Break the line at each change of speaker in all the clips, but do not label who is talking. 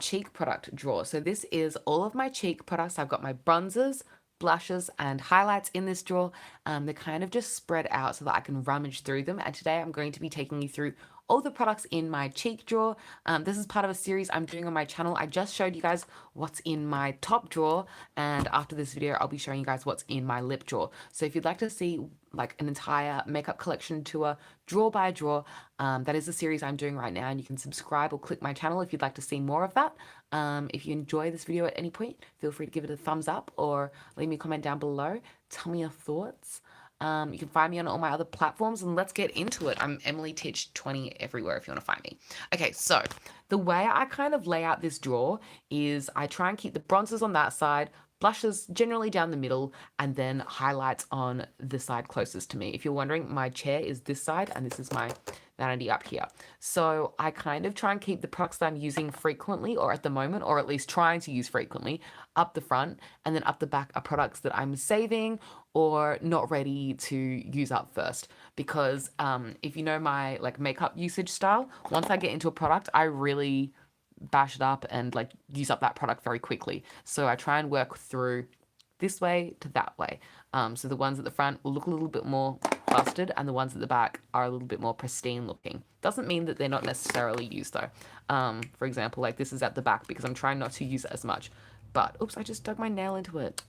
cheek product drawer. So this is all of my cheek products. I've got my bronzers, blushes, and highlights in this drawer. They're kind of just spread out so that I can rummage through them. And today I'm going to be taking you through all the products in my cheek drawer. This is part of a series I'm doing on my channel. I just showed you guys what's in my top drawer, and after this video I'll be showing you guys what's in my lip drawer. So if you'd like to see like an entire makeup collection tour drawer by drawer, that is the series I'm doing right now, and you can subscribe or click my channel if you'd like to see more of that. If you enjoy this video at any point, feel free to give it a thumbs up or leave me a comment down below. Tell me your thoughts. You can find me on all my other platforms, and let's get into it. I'm Emily Teach 20 everywhere if you want to find me. Okay, so the way I kind of lay out this drawer is I try and keep the bronzers on that side, blushes generally down the middle, and then highlights on the side closest to me. If you're wondering, my chair is this side and this is my vanity up here. So I kind of try and keep the products that I'm using frequently, or at the moment, or at least trying to use frequently, up the front, and then up the back are products that I'm saving or not ready to use up first. Because if you know my like makeup usage style, once I get into a product, I really bash it up and like use up that product very quickly. So I try and work through this way to that way. So the ones at the front will look a little bit more busted, and the ones at the back are a little bit more pristine looking. Doesn't mean that they're not necessarily used though. For example, like this is at the back because I'm trying not to use it as much. But oops, I just dug my nail into it.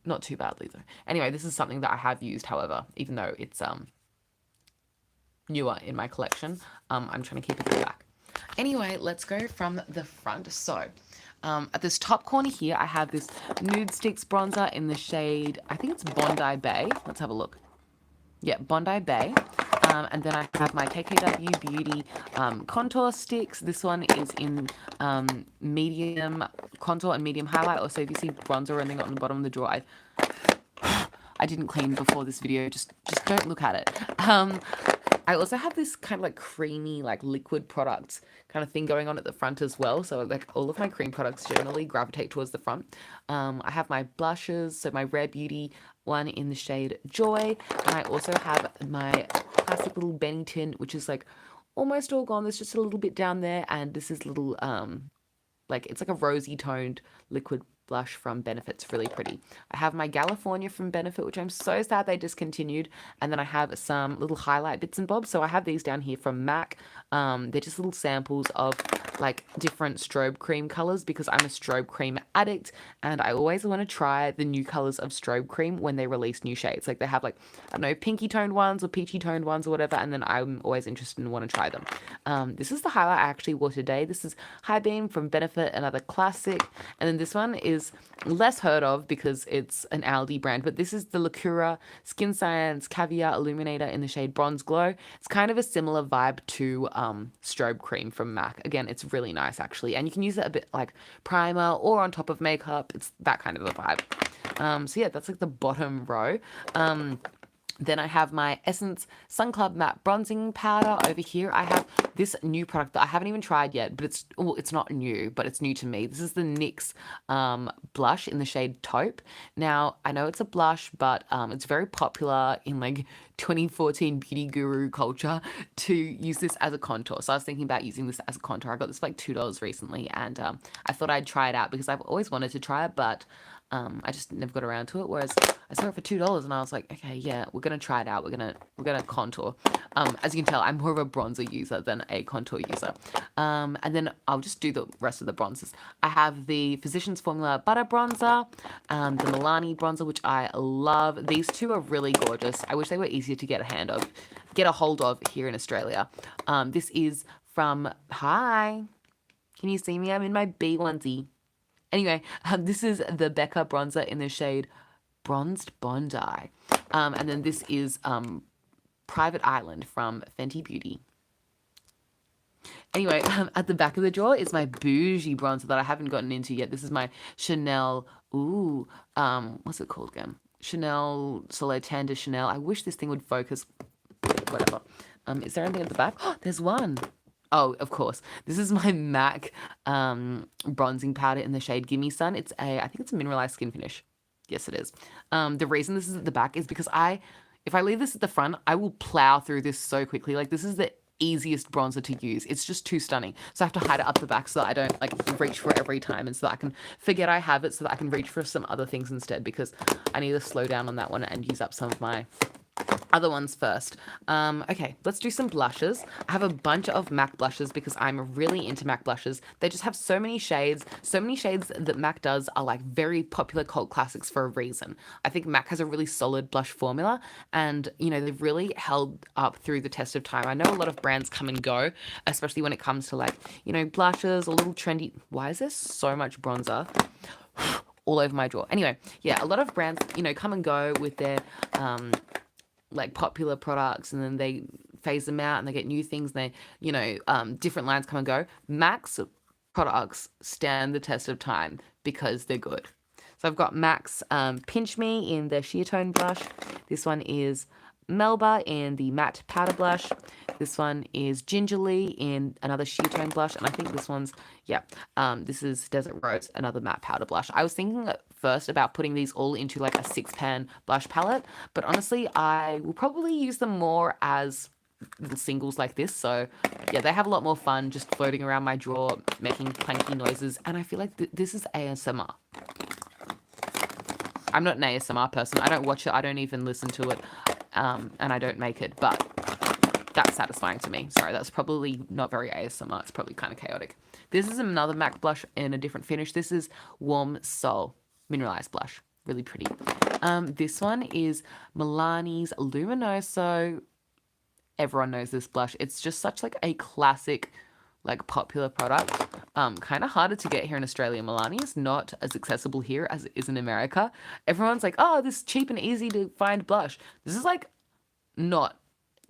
Not too badly though. Anyway, this is something that I have used, however, even though it's newer in my collection. I'm trying to keep it at the back. Anyway, let's go from the front. So at this top corner here, I have this Nude Sticks bronzer in the shade, I think it's Bondi Bay. Let's have a look. Yeah, Bondi Bay. And then I have my KKW Beauty contour sticks. This one is in medium contour and medium highlight. Also, if you see bronzer or anything on the bottom of the drawer, I didn't clean before this video. Just don't look at it. I also have this kind of like creamy, like liquid products kind of thing going on at the front as well. So like all of my cream products generally gravitate towards the front. I have my blushes, so my Rare Beauty one in the shade Joy. And I also have my classic little Benny tint, which is like almost all gone. There's just a little bit down there. And this is little, like it's like a rosy toned liquid blush from Benefit. It's really pretty. I have my California from Benefit, which I'm so sad they discontinued. And then I have some little highlight bits and bobs. So I have these down here from MAC. They're just little samples of like different strobe cream colors because I'm a strobe cream addict and I always want to try the new colors of strobe cream when they release new shades. Like they have like, I don't know, pinky toned ones or peachy toned ones or whatever, and then I'm always interested and want to try them. This is the highlight I actually wore today. This is High Beam from Benefit, another classic. And then this one is less heard of because it's an Aldi brand, but this is the Lacura Skin Science Caviar Illuminator in the shade Bronze Glow. It's kind of a similar vibe to strobe cream from MAC. Again, it's really nice actually, and you can use it a bit like primer or on top of makeup. It's that kind of a vibe. So yeah, that's like the bottom row. Then I have my Essence Sun Club Matte Bronzing Powder. Over here, I have this new product that I haven't even tried yet, but it's not new, but it's new to me. This is the NYX blush in the shade Taupe. Now, I know it's a blush, but it's very popular in like 2014 beauty guru culture to use this as a contour. So I was thinking about using this as a contour. I got this for like $2 recently, and I thought I'd try it out because I've always wanted to try it, but I just never got around to it. Whereas I saw it for $2 and I was like, okay, yeah, we're gonna try it out. We're gonna contour. As you can tell, I'm more of a bronzer user than a contour user. And then I'll just do the rest of the bronzers. I have the Physicians Formula Butter Bronzer, the Milani bronzer, which I love. These two are really gorgeous. I wish they were easier to get a hold of here in Australia. This is from, hi, can you see me? I'm in my B onesie. Anyway, this is the Becca bronzer in the shade Bronzed Bondi. And then this is Private Island from Fenty Beauty. Anyway, at the back of the drawer is my bougie bronzer that I haven't gotten into yet. This is my Chanel, what's it called again? Chanel Soleil Tan de Chanel. I wish this thing would focus, whatever. Is there anything at the back? Oh, there's one. Oh, of course. This is my MAC bronzing powder in the shade Gimme Sun. I think it's a mineralized skin finish. Yes, it is. The reason this is at the back is because if I leave this at the front, I will plow through this so quickly. Like this is the easiest bronzer to use. It's just too stunning. So I have to hide it up the back so that I don't like reach for it every time, and so that I can forget I have it so that I can reach for some other things instead, because I need to slow down on that one and use up some of my other ones first. Okay, let's do some blushes. I have a bunch of MAC blushes because I'm really into MAC blushes. They just have so many shades. So many shades that MAC does are like very popular cult classics for a reason. I think MAC has a really solid blush formula, and you know, they've really held up through the test of time. I know a lot of brands come and go, especially when it comes to like, you know, blushes, a little trendy. Why is there so much bronzer all over my jaw? Anyway, yeah, a lot of brands, you know, come and go with their like popular products, and then they phase them out and they get new things, and they, you know, different lines come and go. MAC's products stand the test of time because they're good. So I've got MAC's Pinch Me in the sheer tone blush. This one is Melba in the matte powder blush. This one is Gingerly in another sheer tone blush, and I think this one's, yeah, this is Desert Rose, another matte powder blush. I was thinking at first about putting these all into like a 6-pan blush palette, but honestly, I will probably use them more as little singles like this. So yeah, they have a lot more fun just floating around my jaw, making clanky noises, and I feel like this is ASMR. I'm not an ASMR person. I don't watch it. I don't even listen to it. And I don't make it, but that's satisfying to me. Sorry, that's probably not very ASMR. It's probably kind of chaotic. This is another MAC blush in a different finish. This is Warm Soul Mineralized Blush. Really pretty. This one is Milani's Luminoso. Everyone knows this blush. It's just such like a classic, like popular product. Kind of harder to get here in Australia. Milani is not as accessible here as it is in America. Everyone's like, oh, this is cheap and easy to find blush. This is like not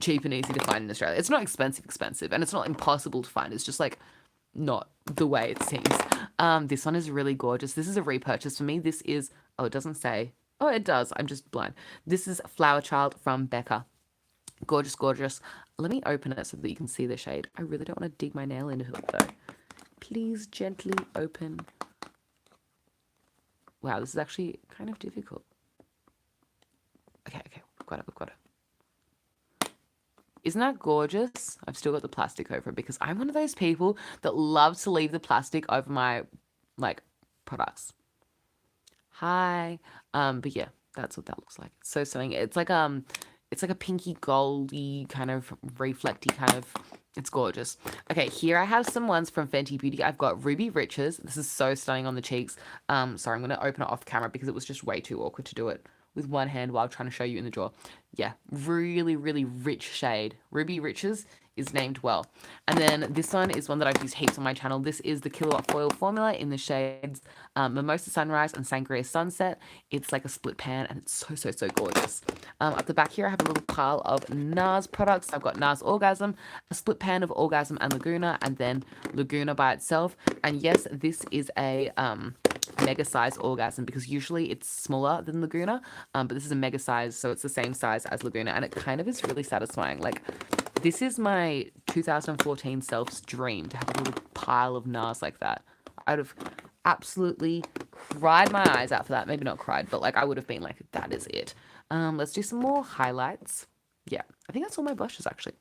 cheap and easy to find in Australia. It's not expensive, and it's not impossible to find. It's just like not the way it seems. This one is really gorgeous. This is a repurchase for me. This is, oh, it doesn't say. Oh, it does. I'm just blind. This is Flower Child from Becca. Gorgeous, gorgeous. Let me open it so that you can see the shade. I really don't want to dig my nail into it though. Please gently open. Wow, this is actually kind of difficult. Okay, we've got it. Isn't that gorgeous? I've still got the plastic over it because I'm one of those people that love to leave the plastic over my, like, products. Hi. But yeah, that's what that looks like. It's so stunning. It's like a pinky goldy kind of reflecty kind of, it's gorgeous. Okay, here I have some ones from Fenty Beauty. I've got Ruby Riches. This is so stunning on the cheeks. Sorry, I'm going to open it off camera because it was just way too awkward to do it with one hand while trying to show you in the drawer. Yeah, really, really rich shade. Ruby Riches is named well. And then this one is one that I've used heaps on my channel. This is the Kilowatt Foil formula in the shades Mimosa Sunrise and Sangria Sunset. It's like a split pan, and it's so, so, so gorgeous. Up the back here, I have a little pile of Nars products. I've got Nars Orgasm, a split pan of Orgasm and Laguna, and then Laguna by itself. And yes, this is a mega size Orgasm because usually it's smaller than Laguna, but this is a mega size, so it's the same size as Laguna, and it kind of is really satisfying. Like, this is my 2014 self's dream, to have a little pile of Nars like that. I'd have absolutely cried my eyes out for that. Maybe not cried, but like I would have been like, that is it. Let's do some more highlights. Yeah, I think that's all my blushes actually.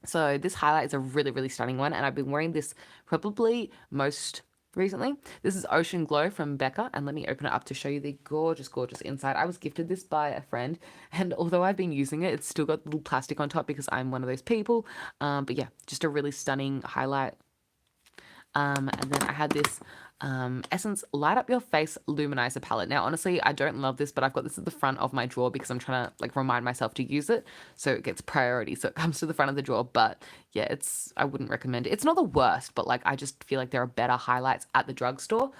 So this highlight is a really, really stunning one, and I've been wearing this probably most recently. This is Ocean Glow from Becca, and let me open it up to show you the gorgeous, gorgeous inside. I was gifted this by a friend, and although I've been using it, it's still got little plastic on top because I'm one of those people. But yeah, just a really stunning highlight. And then I had this Essence Light Up Your Face Luminizer palette. Now, honestly, I don't love this, but I've got this at the front of my drawer because I'm trying to like remind myself to use it, so it gets priority, so it comes to the front of the drawer. But yeah, I wouldn't recommend it. It's not the worst, but like I just feel like there are better highlights at the drugstore.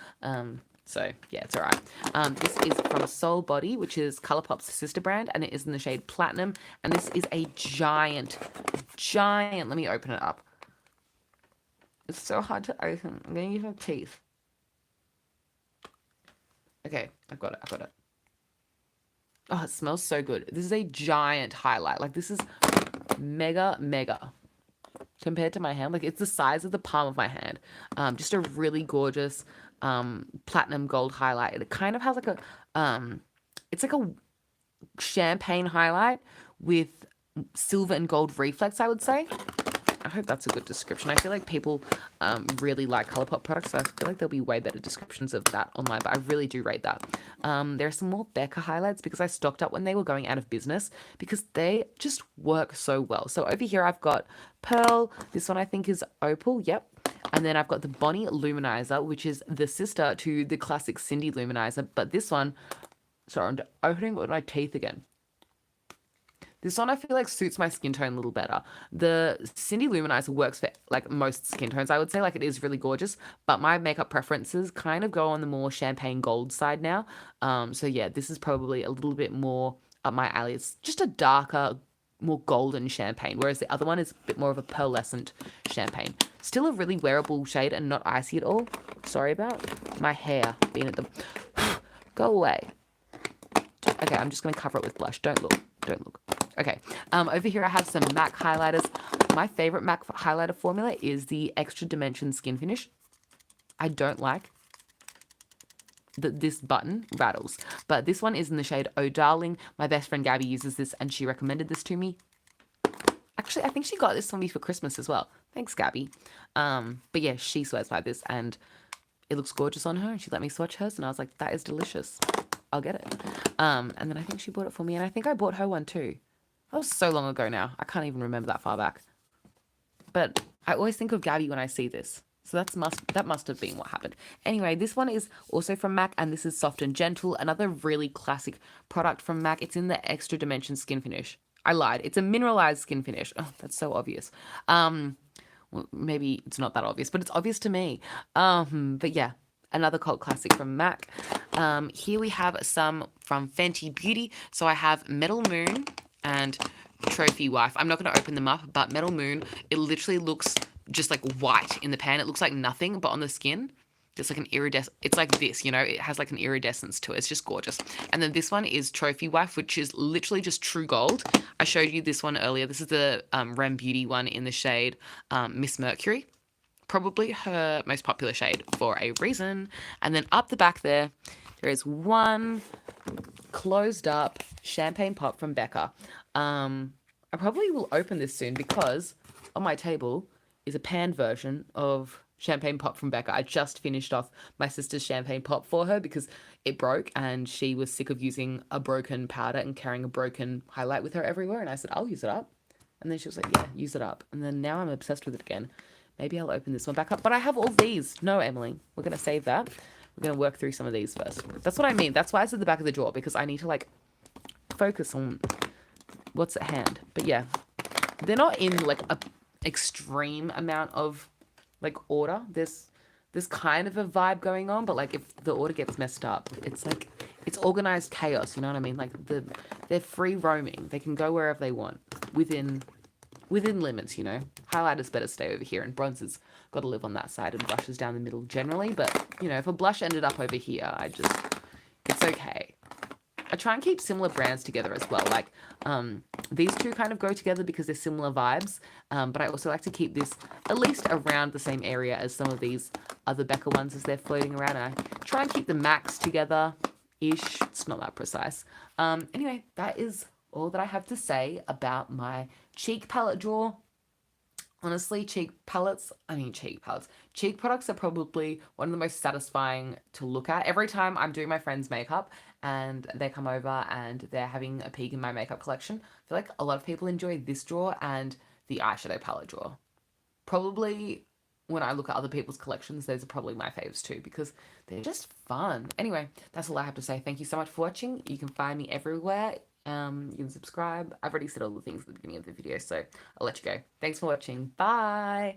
So yeah, it's all right. This is from Soul Body, which is Colourpop's sister brand, and it is in the shade Platinum. And this is a giant, let me open it up. It's so hard to open. I'm going to use my teeth. Okay, I've got it. Oh, it smells so good. This is a giant highlight. Like, this is mega, mega compared to my hand. Like, it's the size of the palm of my hand. Just a really gorgeous platinum gold highlight. It kind of has like it's like a champagne highlight with silver and gold reflex, I would say. I hope that's a good description. I feel like people really like Colourpop products, so I feel like there'll be way better descriptions of that online, but I really do rate that. There are some more Becca highlights because I stocked up when they were going out of business because they just work so well. So over here I've got Pearl. This one I think is Opal. Yep. And then I've got the Bonnie Luminizer, which is the sister to the classic Cindy Luminizer. But this one, sorry, I'm opening with my teeth again. This one I feel like suits my skin tone a little better. The Cindy Luminizer works for like most skin tones. I would say like it is really gorgeous, but my makeup preferences kind of go on the more champagne gold side now. So yeah, this is probably a little bit more up my alley. It's just a darker, more golden champagne, whereas the other one is a bit more of a pearlescent champagne. Still a really wearable shade and not icy at all. Sorry about my hair being at the... Go away. Okay, I'm just going to cover it with blush. Don't look. Don't look. Okay, over here I have some MAC highlighters. My favorite MAC highlighter formula is the Extra Dimension Skin Finish. I don't like that this button rattles, but this one is in the shade Oh Darling. My best friend Gabby uses this and she recommended this to me. Actually, I think she got this for me for Christmas as well. Thanks, Gabby. But yeah, she swears by this and it looks gorgeous on her and she let me swatch hers and I was like, that is delicious. I'll get it. And then I think she bought it for me and I think I bought her one too. That was so long ago now. I can't even remember that far back. But I always think of Gabby when I see this. So that must have been what happened. Anyway, this one is also from MAC and this is Soft and Gentle. Another really classic product from MAC. It's in the Extra Dimension Skin Finish. I lied. It's a mineralized skin finish. Oh, that's so obvious. Well, maybe it's not that obvious, but it's obvious to me. But yeah, another cult classic from MAC. Here we have some from Fenty Beauty. So I have Metal Moon and Trophy Wife. I'm not going to open them up, but Metal Moon, it literally looks just like white in the pan. It looks like nothing, but on the skin, it's like an iridescent, it's like this, you know, it has like an iridescence to it. It's just gorgeous. And then this one is Trophy Wife, which is literally just true gold. I showed you this one earlier. This is the Rem Beauty one in the shade Miss Mercury. Probably her most popular shade for a reason. And then up the back there is one closed up champagne pop from Becca. I probably will open this soon because on my table is a pan version of champagne pop from Becca. I just finished off my sister's champagne pop for her because it broke and she was sick of using a broken powder and carrying a broken highlight with her everywhere. And I said, I'll use it up. And then she was like, yeah, use it up. And then now I'm obsessed with it again. Maybe I'll open this one back up. But I have all these. No, Emily, we're going to save that. We're going to work through some of these first. That's what I mean. That's why it's at the back of the drawer, because I need to like focus on what's at hand. But yeah, they're not in like a extreme amount of like order. There's kind of a vibe going on, but like if the order gets messed up, it's like it's organized chaos, you know what I mean? Like they're free roaming. They can go wherever they want within limits, you know. Highlighters better stay over here and bronzers got to live on that side and brushes down the middle generally, but you know, if a blush ended up over here, it's okay. I try and keep similar brands together as well. Like these two kind of go together because they're similar vibes, but I also like to keep this at least around the same area as some of these other Becca ones as they're floating around. And I try and keep the MACs together-ish. It's not that precise. Anyway, that is all that I have to say about my cheek palette drawer. Honestly, cheek products are probably one of the most satisfying to look at. Every time I'm doing my friend's makeup and they come over and they're having a peek in my makeup collection, I feel like a lot of people enjoy this drawer and the eyeshadow palette drawer. Probably when I look at other people's collections, those are probably my faves too because they're just fun. Anyway, that's all I have to say. Thank you so much for watching. You can find me everywhere. You can subscribe. I've already said all the things at the beginning of the video, so I'll let you go. Thanks for watching. Bye.